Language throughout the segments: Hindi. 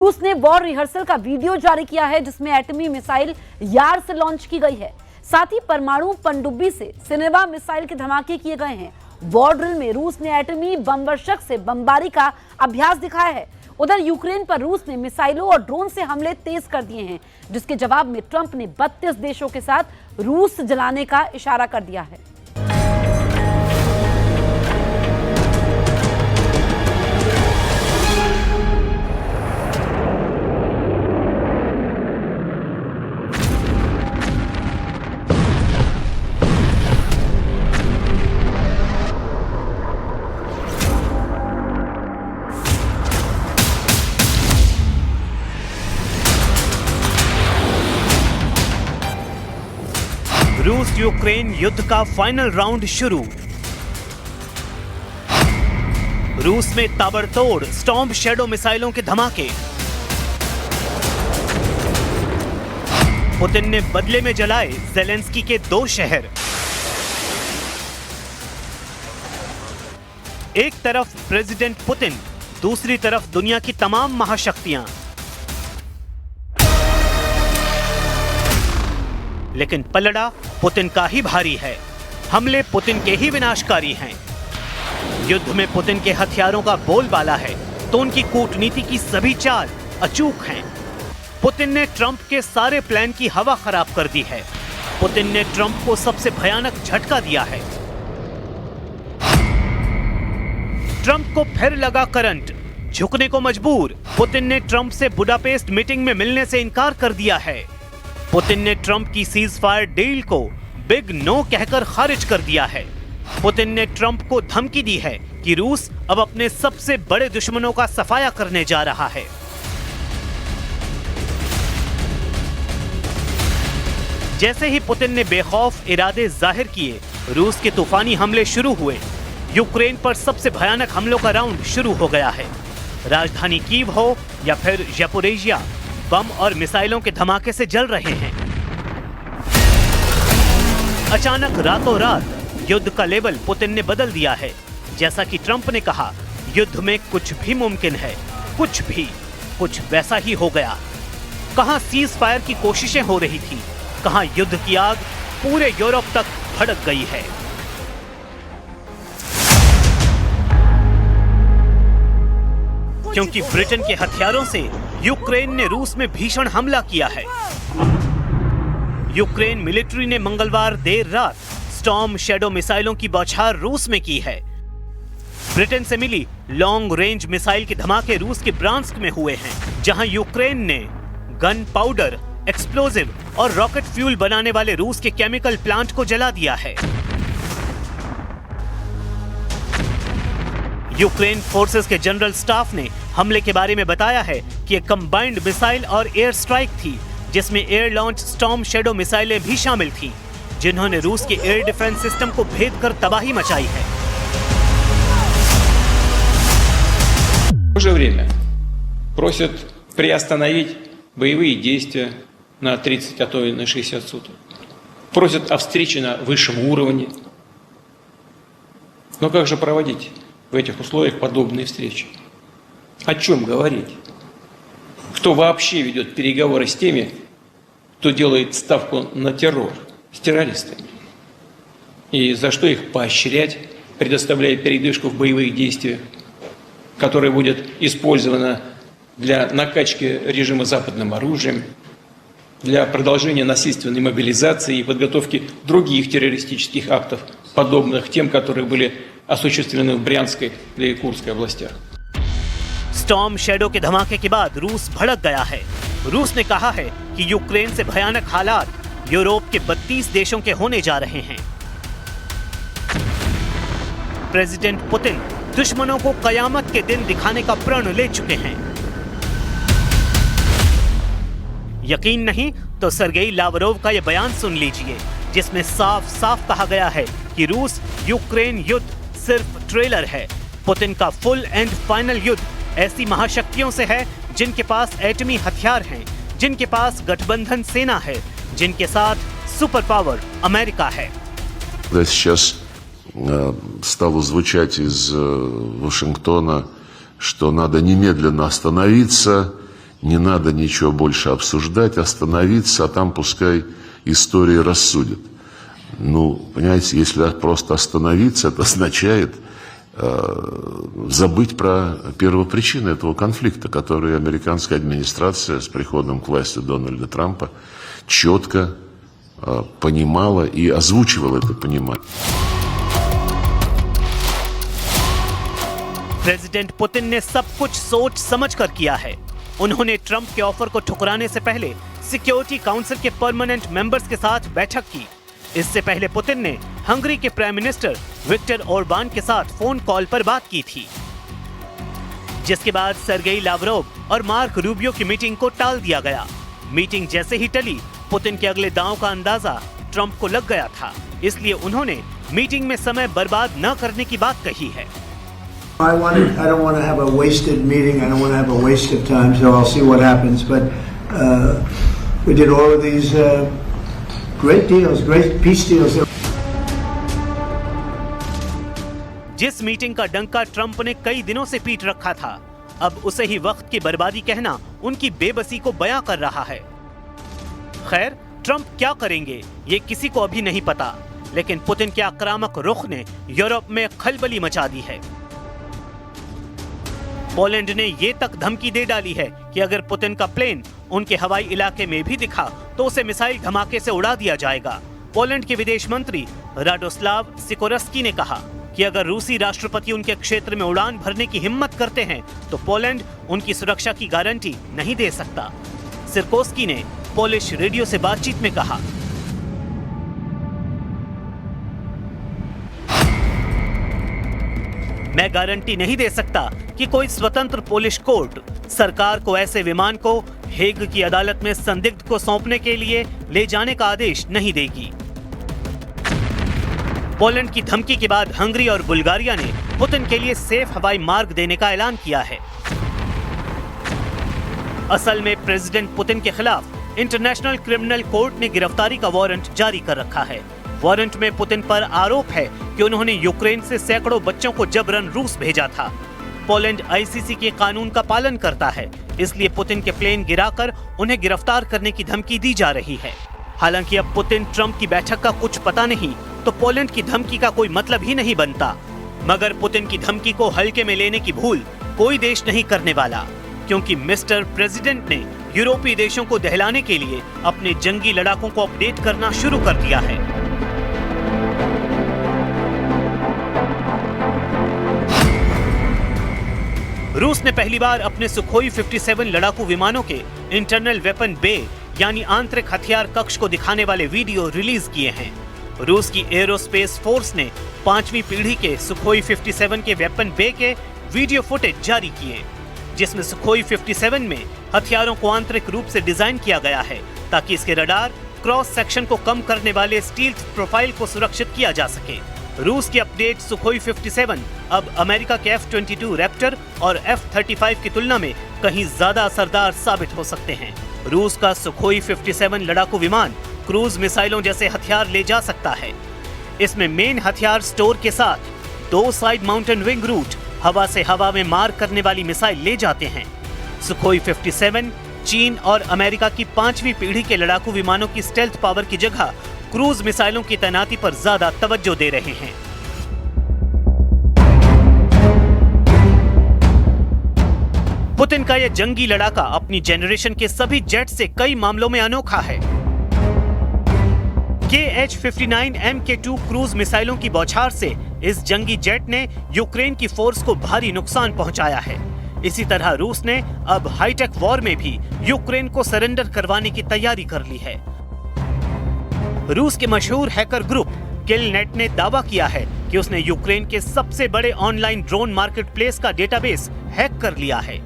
रूस ने वॉर रिहर्सल का वीडियो जारी किया है जिसमें एटमी मिसाइल यार से लॉन्च की गई है। साथ ही परमाणु पनडुब्बी से सिनेमा मिसाइल के धमाके किए गए हैं। वॉर ड्रिल में रूस ने एटमी बमवर्षक से बमबारी का अभ्यास दिखाया है। उधर यूक्रेन पर रूस ने मिसाइलों और ड्रोन से हमले तेज कर दिए हैं, जिसके जवाब में ट्रंप ने 32 देशों के साथ रूस जलाने का इशारा कर दिया है। रूस यूक्रेन युद्ध का फाइनल राउंड शुरू। रूस में ताबड़तोड़ स्टॉर्म शैडो मिसाइलों के धमाके। पुतिन ने बदले में जलाए ज़ेलेंस्की के 2 शहर। एक तरफ प्रेसिडेंट पुतिन, दूसरी तरफ दुनिया की तमाम महाशक्तियां। लेकिन पलड़ा पुतिन का ही भारी है। हमले पुतिन के ही विनाशकारी हैं। युद्ध में पुतिन के हथियारों का बोलबाला है तो उनकी कूटनीति की सभी चाल अचूक हैं। पुतिन ने ट्रंप के सारे प्लान की हवा खराब कर दी है। पुतिन ने ट्रंप को सबसे भयानक झटका दिया है। ट्रंप को फिर लगा करंट, झुकने को मजबूर। पुतिन ने ट्रंप से बुडापेस्ट मीटिंग में मिलने से इनकार कर दिया है। पुतिन ने ट्रंप की सीज फायर डील को बिग नो कहकर खारिज कर दिया है। पुतिन ने ट्रंप को धमकी दी है कि रूस अब अपने सबसे बड़े दुश्मनों का सफाया करने जा रहा है। जैसे ही पुतिन ने बेखौफ इरादे जाहिर किए, रूस के तूफानी हमले शुरू हुए। यूक्रेन पर सबसे भयानक हमलों का राउंड शुरू हो गया है। राजधानी कीव हो या फिर ज़ैपोरिज़िया, बम और मिसाइलों के धमाके से जल रहे हैं। अचानक रातों रात युद्ध का लेवल पुतिन ने बदल दिया है। जैसा कि ट्रंप ने कहा, युद्ध में कुछ भी मुमकिन है। कुछ वैसा ही हो गया। कहां सीज फायर की कोशिशें हो रही थी, कहां युद्ध की आग पूरे यूरोप तक भड़क गई है। क्योंकि ब्रिटेन के हथियारों से यूक्रेन ने रूस में भीषण हमला किया है। यूक्रेन मिलिट्री ने मंगलवार देर रात स्टॉर्म शैडो मिसाइलों की बौछार रूस में की है। ब्रिटेन से मिली लॉन्ग रेंज मिसाइल के धमाके रूस के ब्रांस्क में हुए हैं, जहां यूक्रेन ने गन पाउडर, एक्सप्लोजिव और रॉकेट फ्यूल बनाने वाले रूस के केमिकल प्लांट को जला दिया है। यूक्रेन फोर्सेस के जनरल स्टाफ ने हमले के बारे में बताया है कि एक कंबाइंड मिसाइल और एयर स्ट्राइक थी, जिसमें एयर लॉन्च स्टॉर्म शैडो मिसाइलें भी शामिल थीं, जिन्होंने रूस के एयर डिफेंस सिस्टम को भेद कर तबाही मचाई है। В то же время просят приостановить боевые действия на 30, а то и на 60 суток. Просят о встрече на высшем уровне. Но как же проводить в этих условиях подобные встречи? О чем говорить? Кто вообще ведет переговоры с теми, кто делает ставку на террор, с террористами? И за что их поощрять, предоставляя передышку в боевых действиях, которая будет использована для накачки режима западным оружием, для продолжения насильственной мобилизации и подготовки других террористических актов, подобных тем, которые были осуществлены в Брянской и Курской областях. स्टॉर्म शैडो के धमाके के बाद रूस भड़क गया है। रूस ने कहा है कि यूक्रेन से भयानक हालात यूरोप के 32 देशों के होने जा रहे हैं। प्रेसिडेंट पुतिन दुश्मनों को कयामत के दिन दिखाने का प्रण ले चुके हैं। यकीन नहीं तो सर्गेई लावरोव का यह बयान सुन लीजिए, जिसमें साफ साफ कहा गया है कि रूस यूक्रेन युद्ध सिर्फ ट्रेलर है। पुतिन का फुल एंड फाइनल युद्ध ऐसी महाशक्तियों से है जिनके पास एटमी हथियार हैं, जिनके पास गठबंधन सेना है, जिनके साथ सुपर पावर अमेरिका है। Сейчас стало звучать из Вашингтона, что надо немедленно остановиться не надо ничего больше обсуждать, остановиться, а там пускай история рассудит. Ну, понимаете, если просто остановиться, это означает забыть про первопричины этого конфликта, который американская администрация с приходом к власти Дональда Трампа четко понимала и озвучивала это понимание. प्रेसिडेंट पुतिन ने सब कुछ सोच समझकर किया है। उन्होंने ट्रंप के ऑफर को ठुकराने से पहले सिक्योरिटी काउंसिल के परमानेंट मेंबर्स के साथ बैठक की। इससे पहले पुतिन ने हंगरी के प्राइम मिनिस्टर विक्टर ओरबान के साथ फोन कॉल पर बात की थी, जिसके बाद सर्गेई लावरोव और मार्क रूबियो की मीटिंग को टाल दिया गया। मीटिंग जैसे ही टली, पुतिन के अगले दांव का अंदाजा ट्रंप को लग गया था, इसलिए उन्होंने मीटिंग में समय बर्बाद न करने की बात कही है। I don't want to have a wasted meeting. I don't want to have a waste of time. So I'll see what happens. But we did all of these great deals, great peace deals. जिस मीटिंग का डंका ट्रंप ने कई दिनों से पीट रखा था, अब उसे ही वक्त की बर्बादी कहना उनकी बेबसी को बयां कर रहा है। खैर, ट्रंप क्या करेंगे ये किसी को अभी नहीं पता, लेकिन पुतिन के आक्रामक रुख ने यूरोप में खलबली मचा दी है। पोलैंड ने ये तक धमकी दे डाली है कि अगर पुतिन का प्लेन उनके हवाई इलाके में भी दिखा तो उसे मिसाइल धमाके से उड़ा दिया जाएगा। पोलैंड के विदेश मंत्री राडोस्लाव सिकोरस्की ने कहा कि अगर रूसी राष्ट्रपति उनके क्षेत्र में उड़ान भरने की हिम्मत करते हैं तो पोलैंड उनकी सुरक्षा की गारंटी नहीं दे सकता। सिकोरस्की ने पोलिश रेडियो से बातचीत में कहा, मैं गारंटी नहीं दे सकता कि कोई स्वतंत्र पोलिश कोर्ट सरकार को ऐसे विमान को हेग की अदालत में संदिग्ध को सौंपने के लिए ले जाने का आदेश नहीं देगी। पोलैंड की धमकी के बाद हंगरी और बुल्गारिया ने पुतिन के लिए सेफ हवाई मार्ग देने का ऐलान किया है। असल में प्रेसिडेंट पुतिन के खिलाफ इंटरनेशनल क्रिमिनल कोर्ट ने गिरफ्तारी का वारंट जारी कर रखा है। वारंट में पुतिन पर आरोप है कि उन्होंने यूक्रेन से सैकड़ों बच्चों को जबरन रूस भेजा था। पोलैंड आईसीसी के कानून का पालन करता है, इसलिए पुतिन के प्लेन गिराकर उन्हें गिरफ्तार करने की धमकी दी जा रही है। हालांकि अब पुतिन ट्रंप की बैठक का कुछ पता नहीं तो पोलैंड की धमकी का कोई मतलब ही नहीं बनता। मगर पुतिन की धमकी को हल्के में लेने की भूल कोई देश नहीं करने वाला, क्योंकि मिस्टर प्रेसिडेंट ने यूरोपीय देशों को दहलाने के लिए अपने जंगी लड़ाकों को अपडेट करना शुरू कर दिया है। रूस ने पहली बार अपने सुखोई 57 लड़ाकू विमानों के इंटरनल वेपन बे यानी आंतरिक हथियार कक्ष को दिखाने वाले वीडियो रिलीज किए हैं। रूस की एरोस्पेस फोर्स ने 5वीं पीढ़ी के सुखोई 57 के वेपन बे के वीडियो फुटेज जारी किए, जिसमें सुखोई 57 में हथियारों को आंतरिक रूप से डिजाइन किया गया है ताकि इसके रडार क्रॉस सेक्शन को कम करने वाले स्टील्थ प्रोफाइल को सुरक्षित किया जा सके। रूस की अपडेट सुखोई 57 अब अमेरिका के F-22 रैप्टर और F-35 की तुलना में कहीं ज्यादा असरदार साबित हो सकते हैं। रूस का सुखोई 57 लड़ाकू विमान क्रूज मिसाइलों जैसे हथियार ले जा सकता है। इसमें मेन हथियार स्टोर के साथ 2 साइड माउंटेन विंग रूट हवा से हवा में मार करने वाली मिसाइल ले जाते हैं। सुखोई 57 चीन और अमेरिका की 5वीं पीढ़ी के लड़ाकू विमानों की स्टेल्थ पावर की जगह क्रूज मिसाइलों की तैनाती पर ज्यादा तवज्जो दे रहे हैं। पुतिन का यह जंगी लड़ाका अपनी जेनरेशन के सभी जेट से कई मामलों में अनोखा है। KH-59 MK2 क्रूज मिसाइलों की बौछार से इस जंगी जेट ने यूक्रेन की फोर्स को भारी नुकसान पहुंचाया है। इसी तरह रूस ने अब हाईटेक वॉर में भी यूक्रेन को सरेंडर करवाने की तैयारी कर ली है। रूस के मशहूर हैकर ग्रुप किलनेट ने दावा किया है कि उसने यूक्रेन के सबसे बड़े ऑनलाइन ड्रोन मार्केटप्लेस का डेटाबेस हैक कर लिया है।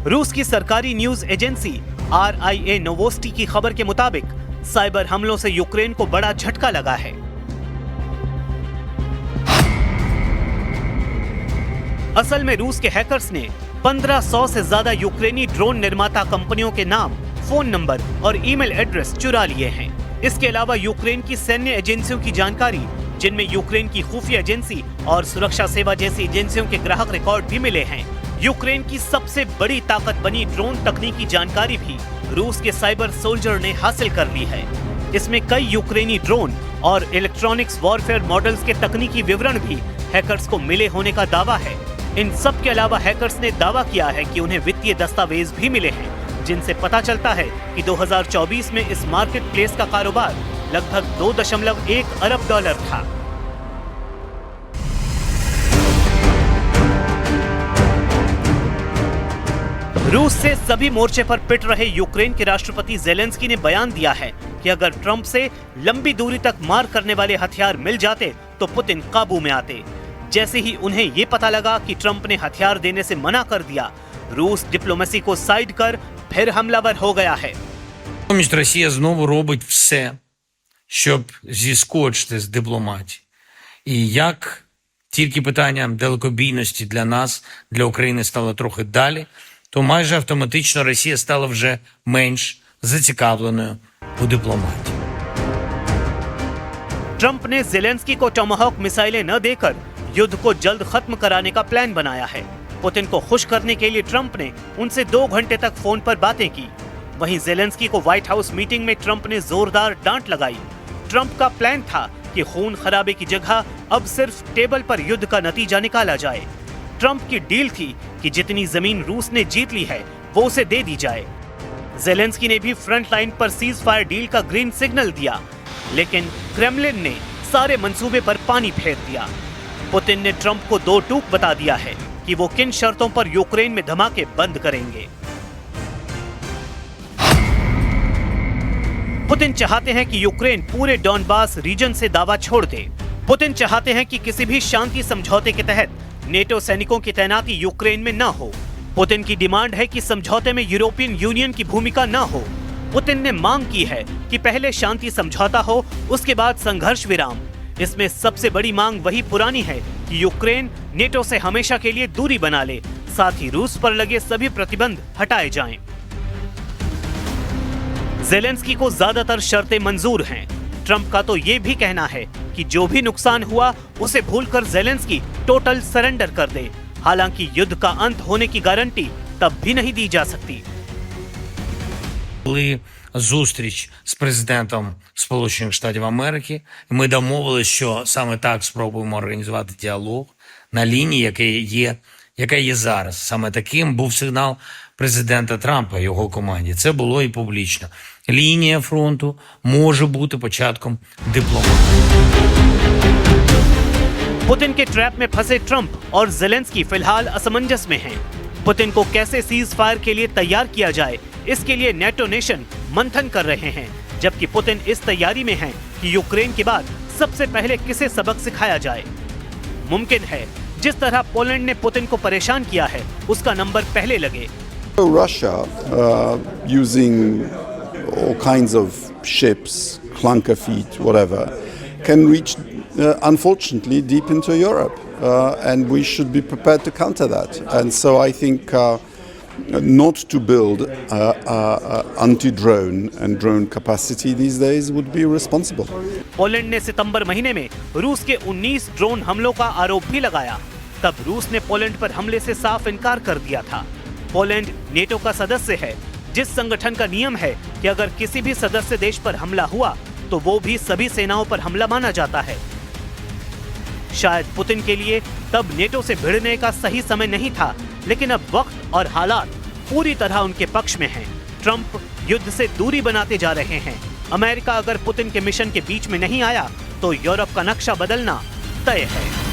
रूस की सरकारी न्यूज एजेंसी RIA नोवोस्टी की खबर के मुताबिक साइबर हमलों से यूक्रेन को बड़ा झटका लगा है। असल में रूस के हैकर्स ने 1500 से ज्यादा यूक्रेनी ड्रोन निर्माता कंपनियों के नाम, फोन नंबर और ईमेल एड्रेस चुरा लिए हैं। इसके अलावा यूक्रेन की सैन्य एजेंसियों की जानकारी, जिनमें यूक्रेन की खुफिया एजेंसी और सुरक्षा सेवा जैसी एजेंसियों के ग्राहक रिकॉर्ड भी मिले हैं। यूक्रेन की सबसे बड़ी ताकत बनी ड्रोन तकनीक की जानकारी भी रूस के साइबर सोल्जर ने हासिल कर ली है। इसमें कई यूक्रेनी ड्रोन और इलेक्ट्रॉनिक्स वॉरफेयर मॉडल्स के तकनीकी विवरण भी हैकर्स को मिले होने का दावा है। इन सब के अलावा हैकर्स ने दावा किया है कि उन्हें वित्तीय दस्तावेज भी मिले हैं, जिनसे पता चलता है कि 2024 में इस मार्केट प्लेस का कारोबार लगभग 2.1 अरब डॉलर था। रूस से सभी मोर्चे पर पिट रहे यूक्रेन के राष्ट्रपति जेलेंस्की ने बयान दिया है कि अगर ट्रंप से लंबी दूरी तक मार करने वाले हथियार मिल जाते तो पुतिन काबू में आते। जैसे ही उन्हें ये पता लगा कि ट्रंप ने हथियार देने से मना कर दिया, रूस डिप्लोमेसी को साइड कर फिर हमलावर हो गया है। Росія знову робить все, щоб зіскочити з дипломатії. І як тільки питання далекобійності для нас, для України стало трохи далі, то майже автоматично Росія стала вже менш зацікавленою у дипломатії. ट्रंप ने जेलेंस्की को टोमाहॉक मिसाइलें न देकर युद्ध को जल्द खत्म कराने का प्लान बनाया है। पुतिन को खुश करने के लिए ट्रंप ने उनसे 2 घंटे तक फोन पर बातें की। वहीं जेलेंस्की को व्हाइट हाउस मीटिंग में ट्रंप ने जोरदार डांट लगाई। ट्रंप का प्लान था कि खून खराबे की जगह अब सिर्फ टेबल पर युद्ध का नतीजा निकाला जाए। ट्रंप की डील थी कि जितनी जमीन रूस ने जीत ली है वो उसे दे दी जाए। जेलेंस्की ने भी फ्रंट लाइन पर सीज फायर डील का ग्रीन सिग्नल दिया, लेकिन क्रेमलिन ने सारे मंसूबे पर पानी फेर दिया। पुतिन ने ट्रंप को 2 टूक बता दिया है कि वो किन शर्तों पर यूक्रेन में धमाके बंद करेंगे। पुतिन चाहते हैं कि यूक्रेन पूरे डॉनबास रीजन से दावा छोड़ दे। पुतिन चाहते हैं कि किसी भी शांति समझौते के तहत नेटो सैनिकों की तैनाती यूक्रेन में न हो। पुतिन की डिमांड है कि समझौते में यूरोपियन यूनियन की भूमिका न हो। पुतिन ने मांग की है कि पहले शांति समझौता हो, उसके बाद संघर्ष विराम। इसमें सबसे बड़ी मांग वही पुरानी है कि यूक्रेन नेटो से हमेशा के लिए दूरी बना ले, साथ ही रूस पर लगे सभी प्रतिबंध हटाए जाएं। जेलेंस्की को ज्यादातर शर्तें मंजूर हैं। ट्रंप का तो ये भी कहना है कि जो भी नुकसान हुआ उसे भूलकर जेलेंस्की टोटल सरेंडर कर दे। हालांकि युद्ध का अंत होने की गारंटी तब भी नहीं दी जा सकती। Були зустріч з президентом Сполучених Штатів Америки, і ми домовилися, що саме так спробуємо організувати діалог на лінії, яка є зараз. Саме таким був сигнал президента Трампа і його команді. Це було і публічно. Лінія фронту може бути початком дипломатії. पुतिन के ट्रैप में फंसे ट्रंप और जेलेंस्की फिलहाल असमंजस में हैं। पुतिन को कैसे सीज फायर के लिए तैयार किया जाए, इसके लिए नेटो नेशन मंथन कर रहे हैं, जबकि पुतिन इस तैयारी में हैं कि यूक्रेन के बाद सबसे पहले किसे सबक सिखाया जाए। मुमकिन है जिस तरह पोलैंड ने पुतिन को परेशान किया है, उसका नंबर पहले लगे। Russia, using all kinds of ships, clunker feet, whatever, can reach, unfortunately, deep into Europe, and we should be prepared to counter that. And so I think not to build anti-drone and drone capacity these days would be responsible. Poland ने सितंबर महीने में रूस के 19 ड्रोन हमलों का आरोप भी लगाया। तब रूस ने पोलैंड पर हमले से साफ इनकार कर दिया था। पोलैंड नेटो का सदस्य है, जिस संगठन का नियम है कि अगर किसी भी सदस्य देश पर हमला हुआ तो वो भी सभी सेनाओं पर हमला माना जाता है। शायद पुतिन के लिए तब नेटो से भिड़ने का सही समय नहीं था, लेकिन अब वक्त और हालात पूरी तरह उनके पक्ष में हैं। ट्रंप युद्ध से दूरी बनाते जा रहे हैं। अमेरिका अगर पुतिन के मिशन के बीच में नहीं आया तो यूरोप का नक्शा बदलना तय है।